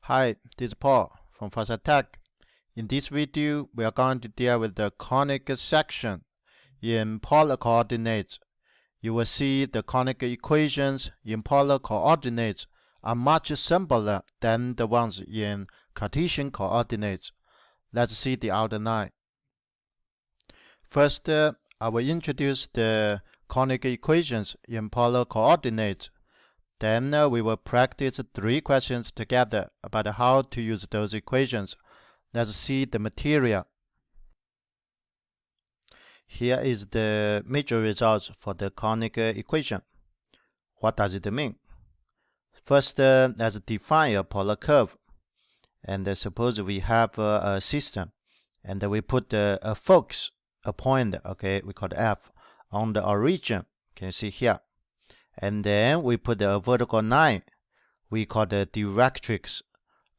Hi, this is Paul from Fast Tech. In this video, we are going to deal with the conic section in polar coordinates. You will see the conic equations in polar coordinates are much simpler than the ones in Cartesian coordinates. Let's see the outline. First, I will introduce the conic equations in polar coordinates. Then we will practice 3 questions together about how to use those equations. Let's see the material. Here is the major results for the conic equation. What does it mean? First, let's define a polar curve. And suppose we have a system, and we put a focus, a point, okay, we call it F, on the origin. Can you see here? And then we put a vertical line, we call the directrix,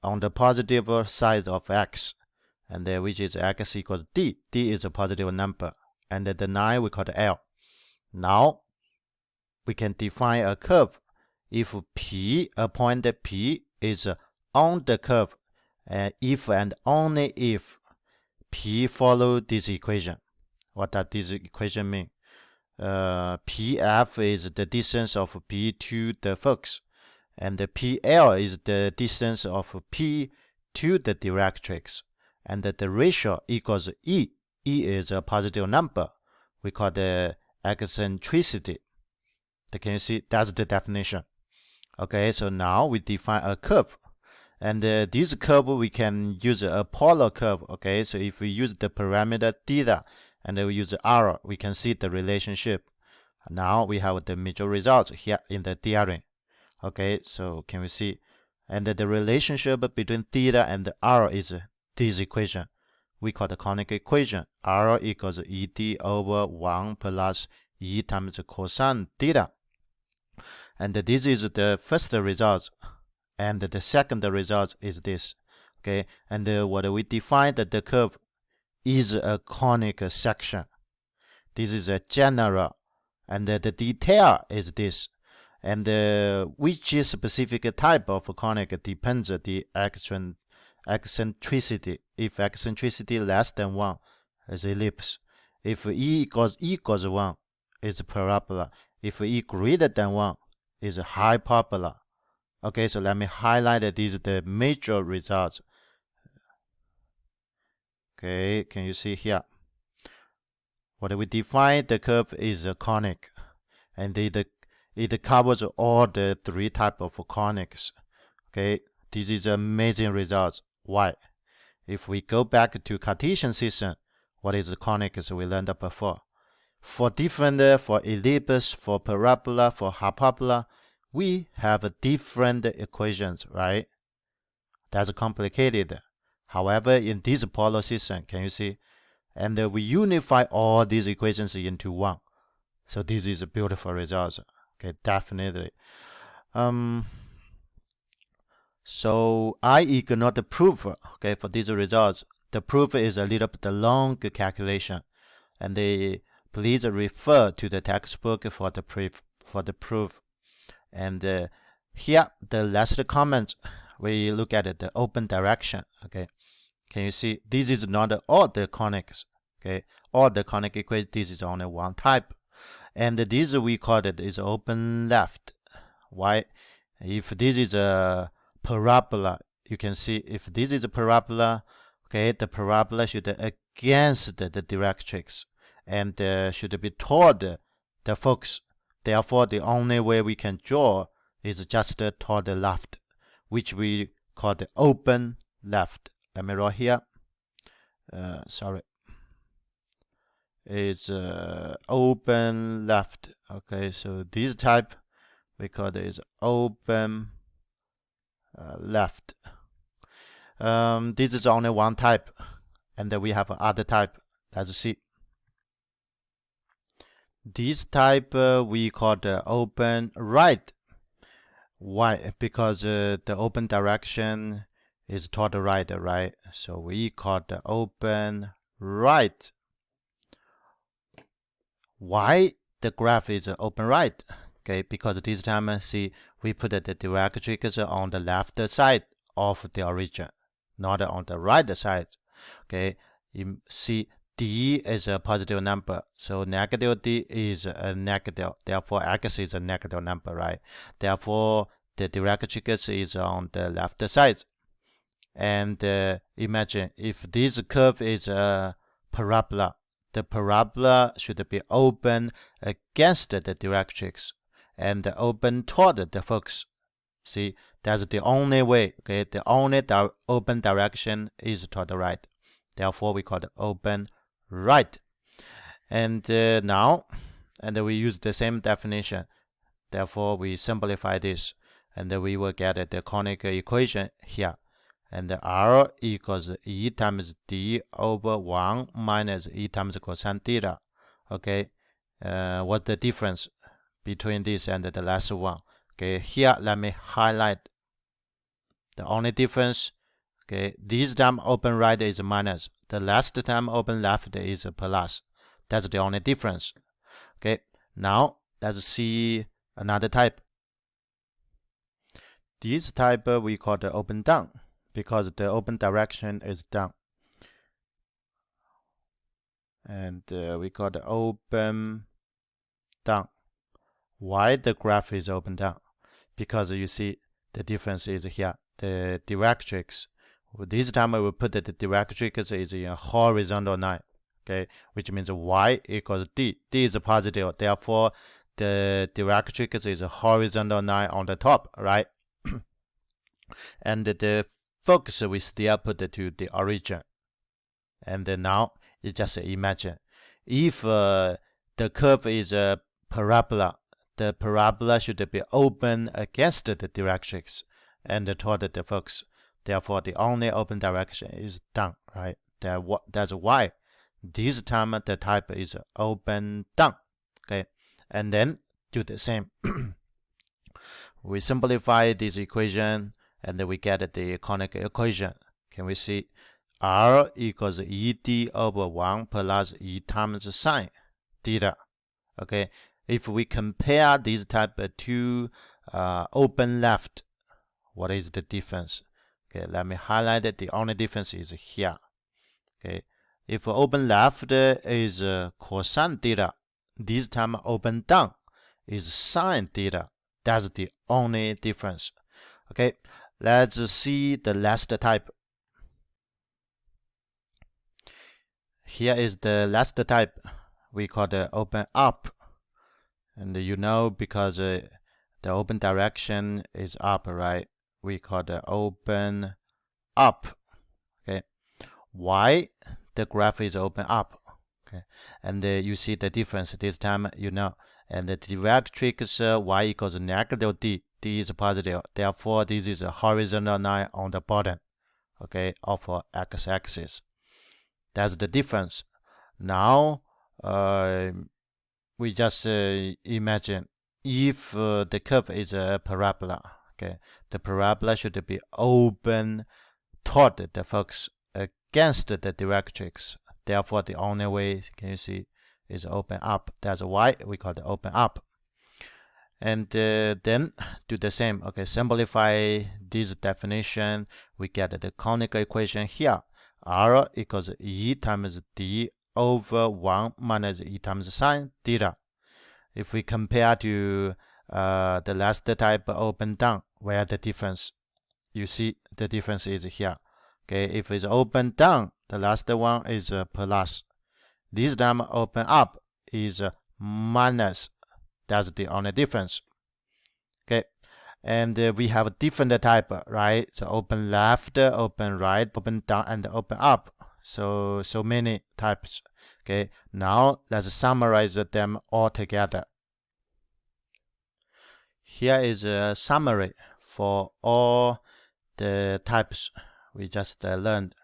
on the positive side of x, and which is x equals d. D is a positive number, and the line we call the L. Now we can define a curve if P, a point P, is on the curve, if and only if P follow this equation. What does this equation mean? PF is the distance of P to the focus, and the PL is the distance of P to the directrix, and the ratio equals E. E is a positive number. We call the eccentricity. Can you see? That's the definition. Okay, so now we define a curve, and this curve we can use a polar curve. Okay, so if we use the parameter theta and we use R, we can see the relationship. Now we have the major results here in the theorem. Okay, so can we see? And the relationship between theta and R is this equation. We call the conic equation. R equals ED over 1 plus E times cosine theta. And this is the first result. And the second result is this. Okay, and what we defined that the curve is a conic section. This is a general, and the detail is this. And which specific type of conic depends on the eccentricity. If eccentricity less than 1 is ellipse. If E equals 1 is parabola. If E greater than 1 is hyperbola. Okay, so let me highlight that these are the major results. Okay, can you see here? What we define, the curve is a conic, and it covers all the 3 types of conics. Okay, this is amazing results. Why? If we go back to Cartesian system, what is the conic as we learned before? For different, for ellipse, for parabola, for hyperbola, we have different equations, right? That's complicated. However, in this polar system, can you see? And we unify all these equations into one. So this is a beautiful result. Okay, definitely. So I ignore the proof. Okay, for these results, the proof is a little bit long calculation, and please refer to the textbook for the proof. And here, the last comment, we look at the open direction. Okay, can you see? This is not all the conics. Okay, all the conic equations. This is only one type, and this we call it is open left. Why? If this is a parabola, you can see if this is a parabola. Okay, the parabola should against the directrix and should be toward the focus. Therefore, the only way we can draw is just toward the left, which we call the open left. Let me draw here. Sorry. It's open left. Okay, so this type we call it is open left. This is only one type, and then we have other type. Let's see. This type we call the open right. Why? Because the open direction is toward the right, right? So we call the open right. Why the graph is open right? Okay, because this time, see, we put the directrix on the left side of the origin, not on the right side. Okay, you see d is a positive number, so negative d is a negative, therefore x is a negative number, right? Therefore the directrix is on the left side. And imagine if this curve is a parabola, the parabola should be open against the directrix and open toward the focus. See, that's the only way. Okay, the only open direction is toward the right. Therefore, we call it open right. And now, we use the same definition. Therefore, we simplify this, and we will get the conic equation here. And R equals E times D over 1 minus E times cosine theta. Okay, what's the difference between this and the last one? Okay, here let me highlight the only difference. Okay, this time open right is minus. The last time open left is plus. That's the only difference. Okay, now let's see another type. This type we call the open down, because the open direction is down. And we call the open down. Why the graph is open down? Because you see the difference is here. The directrix, this time I will put that the directrix is in a horizontal line. Okay, which means y equals d. D is positive, therefore the directrix is a horizontal line on the top, right? And the focus we still put to the origin. And now you just imagine if the curve is a parabola, the parabola should be open against the directrix and toward the focus. Therefore, the only open direction is down, right? That's why this time the type is open down. Okay, and then do the same. We simplify this equation, and then we get the conic equation. Can we see? R equals ED over 1 plus E times sine theta. Okay, if we compare this type to open left, what is the difference? Okay, let me highlight it. The only difference is here. Okay, if open left is cosine theta, this time open down is sine theta. That's the only difference. Okay, let's see the last type. Here is the last type. We call the open up. And you know, because the open direction is up, right? We call the open up. Okay. Why the graph is open up? Okay. And you see the difference this time, you know. And the directrix y equals negative d. D is positive. Therefore, this is a horizontal line on the bottom, okay, of our x-axis. That's the difference. Now, we just imagine if the curve is a parabola. Okay, the parabola should be open toward the focus against the directrix. Therefore, the only way, can you see, is open up. That's why we call it open up. And then do the same. Okay, simplify this definition. We get the conic equation here. R equals E times D over 1 minus E times sine theta. If we compare to the last type open down, where the difference? You see the difference is here. Okay, if it's open down, the last one is plus. This time open up is minus. That's the only difference. Okay, and we have a different type, right? So open left, open right, open down, and open up. So many types. Okay, now let's summarize them all together. Here is a summary for all the types we just learned.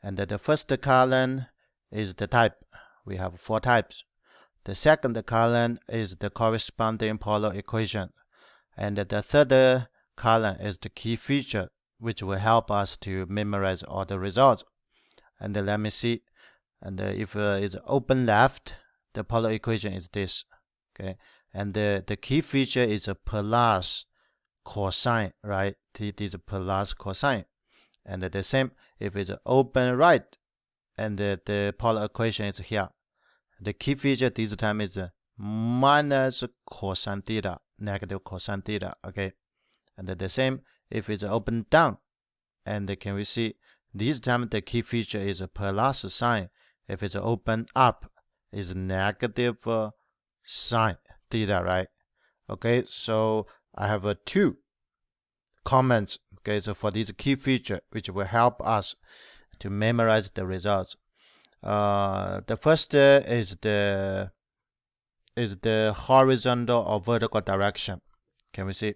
And the first column is the type. We have 4 types. The second column is the corresponding polar equation. And the third column is the key feature, which will help us to memorize all the results. And let me see. And if it's open left, the polar equation is this. Okay, and the key feature is a plus cosine, right? it is plus cosine. And the same, if it's open right, and the polar equation is here. The key feature this time is minus cosine theta, negative cosine theta, okay? And the same, if it's open down, and can we see, this time the key feature is plus sine. If it's open up, is negative sine theta, right? Okay, so I have two comments, okay, so for this key feature, which will help us to memorize the results. The first is the horizontal or vertical direction. Can we see?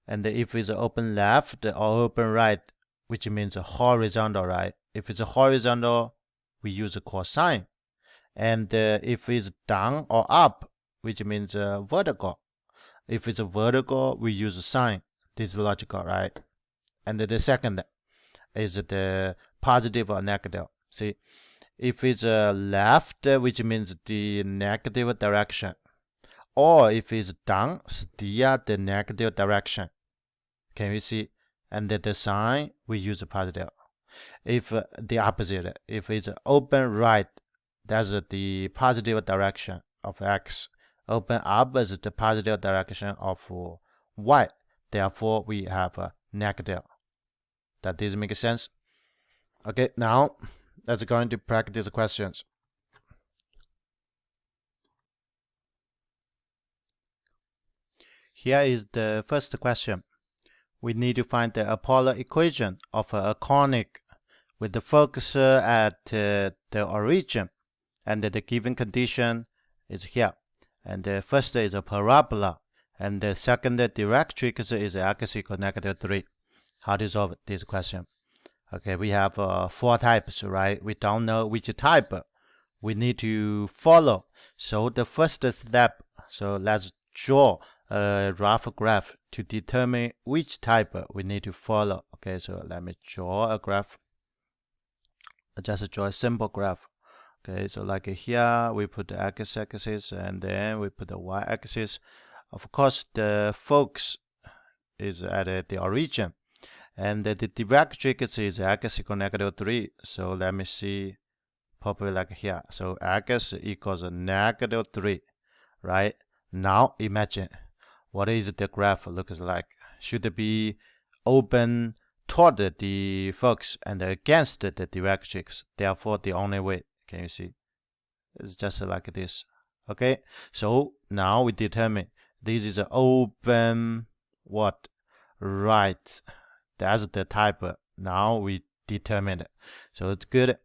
And if it's open left or open right, which means horizontal, right? If it's horizontal, we use cosine. And if it's down or up, which means vertical. If it's vertical, we use sine. This is logical, right? And the second is the positive or negative. See, if it's left, which means the negative direction, or if it's down, steer the negative direction. Can we see? And the sign, we use positive. If the opposite, if it's open right, that's the positive direction of x. Open up is the positive direction of y. Therefore, we have a negative. That does make sense? Okay, now let's go into practice questions. Here is the first question. We need to find the polar equation of a conic with the focus at the origin, and the given condition is here. And the first is a parabola, and the second directrix is x equals -3. How to solve this question? Okay, we have 4 types, right? We don't know which type we need to follow. So the first step, so let's draw a rough graph to determine which type we need to follow. Okay, so let me draw a graph. Just draw a simple graph. Okay, so like here we put the x-axis and then we put the y-axis. Of course, the focus is at the origin, and the directrix is x equals -3. So let me see, probably like here. So x equals -3, right? Now imagine what is the graph looks like. Should it be open toward the focus and against the directrix? Therefore, the only way, can you see? It's just like this. Okay, so now we determine this is open what? Right. That's the type. Now we determine it. So it's good.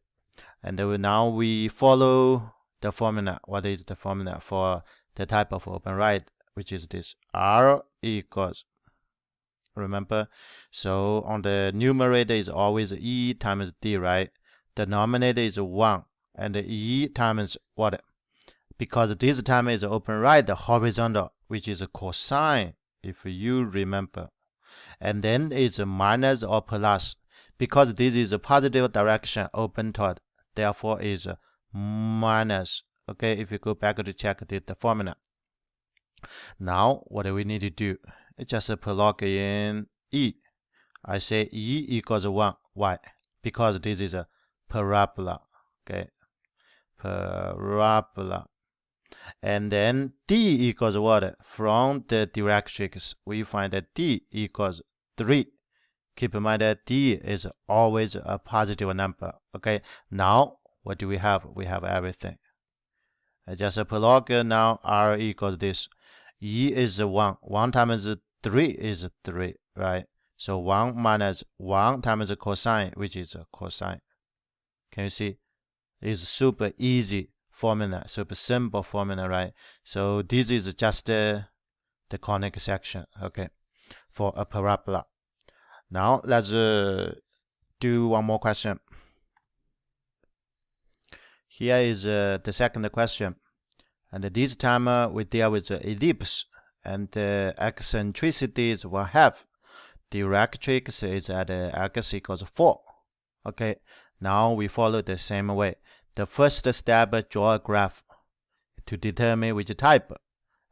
And then now we follow the formula. What is the formula for the type of open right? Which is this. R equals, remember, so on the numerator is always E times D, right? The denominator is 1, and the E times what? Because this time is open right, the horizontal, which is a cosine, if you remember. And then it's a minus or plus, because this is a positive direction open toward, therefore is a minus. Okay, if you go back to check the formula. Now, what do we need to do? Just plug in E. I say E equals 1. Why? Because this is a parabola. Okay, parabola. And then D equals what? From the directrix, we find that D equals 3. Keep in mind that D is always a positive number. Okay, now what do we have? We have everything. I just plug now R equals this. E is 1. 1 times 3 is 3, right? So 1 minus 1 times cosine, which is cosine. Can you see? It's super easy formula, super simple formula, right? So this is just the conic section, okay, for a parabola. Now let's do one more question. Here is the second question. And this time we deal with the ellipse, and the eccentricities will have directrix is at x equals 4. Okay, now we follow the same way. The first step, draw a graph to determine which type,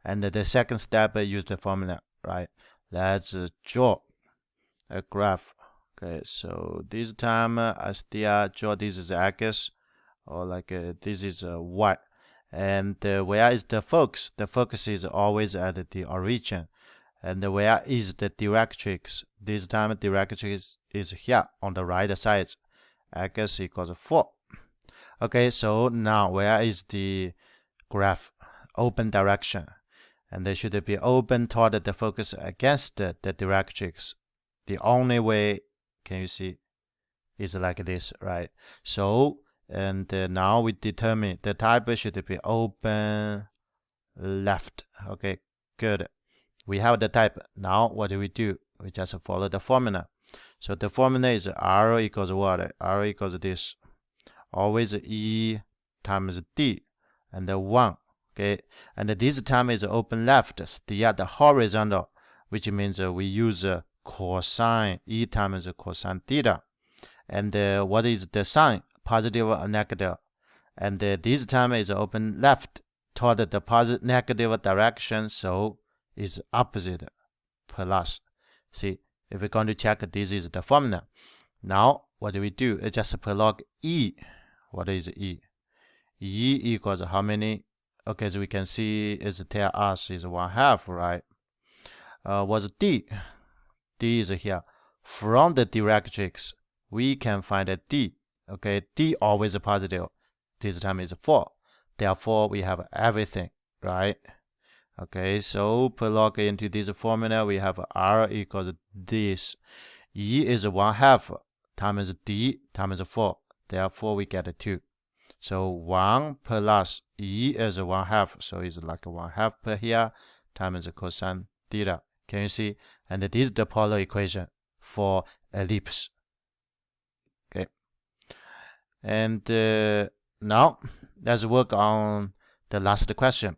and the second step, use the formula, right? Let's draw. a graph. Okay, so this time I still draw this is x, or like this is y. And where is the focus? The focus is always at the origin. And where is the directrix? This time directrix is here on the right side. X equals 4. Okay, so now where is the graph? Open direction. And they should be open toward the focus against the directrix. The only way, can you see, is like this, right? So, and now we determine the type should be open left. Okay, good. We have the type. Now what do? We just follow the formula. So the formula is R equals what? R equals this. Always E times D and 1. Okay, and this time is open left, still the horizontal, which means we use cosine E times cosine theta. And what is the sign? Positive or negative. And this time is open left toward the positive negative direction, so is opposite, plus. See, if we're going to check, this is the formula. Now, what do? It's just plug E. What is E? E equals how many? Okay, so we can see is tell us is 1/2, right? What's D? D is here. From the directrix, we can find a D. Okay, D always positive. This time is 4. Therefore, we have everything, right? Okay, so plug into this formula, we have R equals this. E is 1/2 times D times 4. Therefore, we get 2. So 1 plus E is 1/2. So it's like 1/2 per here times cosine theta. Can you see? And this is the polar equation for ellipse. Okay. And now let's work on the last question.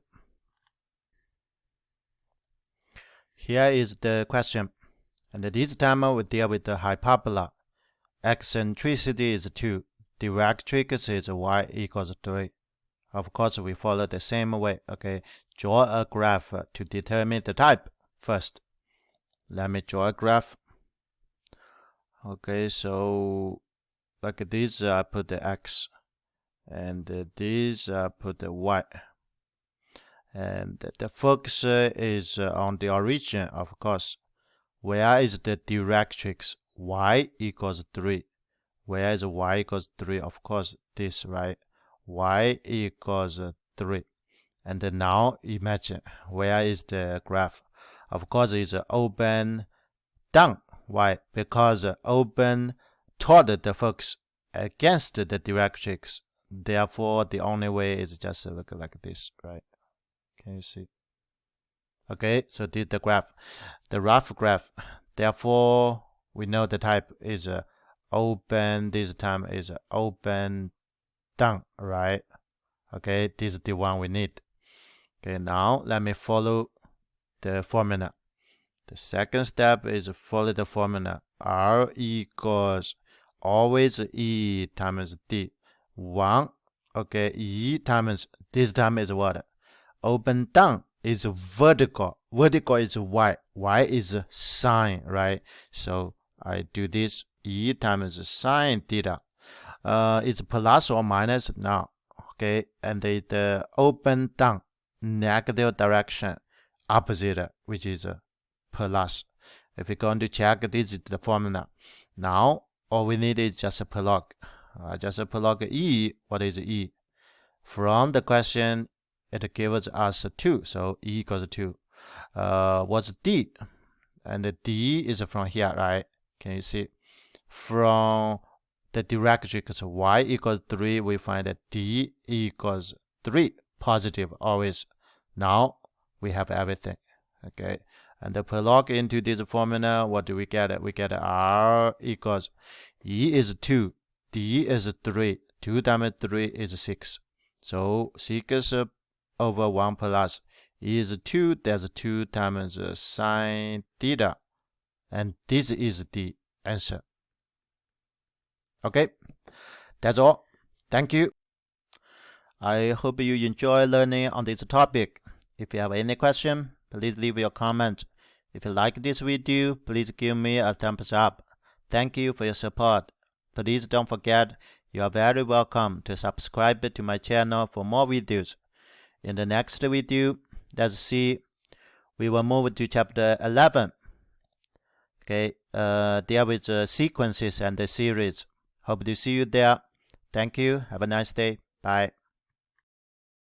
Here is the question. And this time we deal with the hyperbola. Eccentricity is 2. Directrix is y equals 3. Of course, we follow the same way. Okay, draw a graph to determine the type first. Let me draw a graph. Okay, so like this, I put the x, and this I put the y. And the focus is on the origin, of course. Where is the directrix? Y equals 3. Where is y equals 3? Of course, this, right? Y equals 3. And now imagine, where is the graph? Of course, it's open down. Why? Because open toward the focus against the directrix. Therefore, the only way is just look like this, right? Can you see? Okay, so this is the graph, the rough graph. Therefore, we know the type is open. This time is open down, right? Okay, this is the one we need. Okay, now let me follow the formula. The second step is follow the formula. R equals always E times D. 1. Okay, E times, this time is what? Open down is vertical. Vertical is Y. Y is sine, right? So I do this. E times sine theta. It's plus or minus now. Okay, and the open down, negative direction, opposite, which is plus. If we're going to check, this is the formula. Now, all we need is just a plug. Just a plug E. What is E? From the question, it gives us 2. So E equals 2. What's D? And the D is from here, right? Can you see? From the directrix Y equals 3, we find that D equals 3. Positive always. Now we have everything. Okay. And the plug into this formula, what do we get? We get R equals E is 2, D is 3. 2 times 3 is 6. So 6 over 1 plus E is 2. That's 2 times sine theta. And this is the answer. Okay, that's all. Thank you. I hope you enjoy learning on this topic. If you have any question, please leave your comment. If you like this video, please give me a thumbs up. Thank you for your support. Please don't forget, you are very welcome to subscribe to my channel for more videos. In the next video, let's see, we will move to chapter 11. Okay, there with sequences and the series. Hope to see you there. Thank you. Have a nice day. Bye.